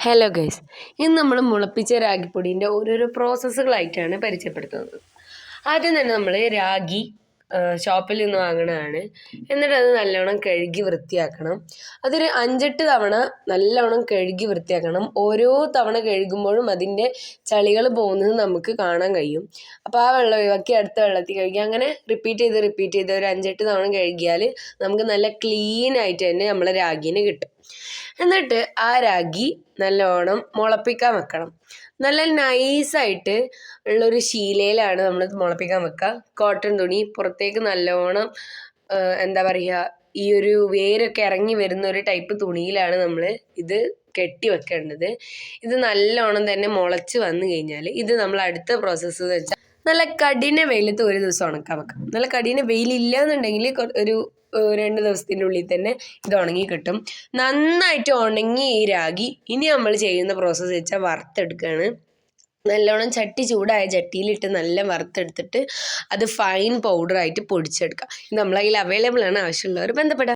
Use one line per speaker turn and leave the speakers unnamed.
Hello guys, ഇന്ന് നമ്മൾ മുളപ്പിച്ച രാഗിപ്പൊടീൻ്റെ ഓരോരോ പ്രോസസ്സുകളായിട്ടാണ് പരിചയപ്പെടുത്തുന്നത്. ആദ്യം തന്നെ നമ്മൾ രാഗി ഷോപ്പിൽ നിന്ന് വാങ്ങുന്നതാണ്. എന്നിട്ട് അത് നല്ലോണം കഴുകി വൃത്തിയാക്കണം. അതൊരു 5-8 തവണ നല്ലോണം കഴുകി വൃത്തിയാക്കണം. ഓരോ തവണ കഴുകുമ്പോഴും അതിൻ്റെ ചളികൾ പോകുന്നത് നമുക്ക് കാണാൻ കഴിയും. അപ്പോൾ ആ വെള്ളം ഒഴിവാക്കി അടുത്ത വെള്ളത്തിൽ കഴുകി അങ്ങനെ റിപ്പീറ്റ് ചെയ്ത് ഒരു 5-8 തവണ കഴുകിയാൽ നമുക്ക് നല്ല ക്ലീൻ ആയിട്ട് തന്നെ നമ്മളെ രാഗീനെ കിട്ടും. എന്നിട്ട് ആ രാഗി നല്ലോണം മുളപ്പിക്കാൻ വെക്കണം. നല്ല നൈസായിട്ട് ഉള്ളൊരു ശീലയിലാണ് നമ്മൾ മുളപ്പിക്കാൻ വെക്കുക. കോട്ടൺ തുണി പുറത്തേക്ക് നല്ലോണം എന്താ പറയുക, ഈ ഒരു വേരൊക്കെ ഇറങ്ങി വരുന്ന ഒരു ടൈപ്പ് തുണിയിലാണ് നമ്മൾ ഇത് കെട്ടി വെക്കേണ്ടത്. ഇത് നല്ലോണം തന്നെ മുളച്ച് വന്നു കഴിഞ്ഞാൽ ഇത് നമ്മൾ അടുത്ത പ്രോസസ്സ് എന്ന് വെച്ചാൽ നല്ല കഠിന വെയിലത്ത് ഒരു ദിവസം ഉണക്കാൻ വെക്കാം. നല്ല കഠിന വെയിലില്ല എന്നുണ്ടെങ്കിൽ ഒരു 2 ദിവസത്തിൻ്റെ ഉള്ളിൽ തന്നെ ഇത് ഉണങ്ങി കിട്ടും. നന്നായിട്ട് ഉണങ്ങി ഈ രാഗി ഇനി നമ്മൾ ചെയ്യുന്ന പ്രോസസ്സ് വെച്ചാൽ വറുത്തെടുക്കുകയാണ്. നല്ലോണം ചൂടായ ചട്ടിയിലിട്ട് നല്ല വറുത്തെടുത്തിട്ട് അത് ഫൈൻ പൗഡറായിട്ട് പൊടിച്ചെടുക്കുക. ഇത് നമ്മളെ കയ്യിൽ അവൈലബിൾ ആണ്. ആവശ്യമുള്ളവർ ബന്ധപ്പെടാം.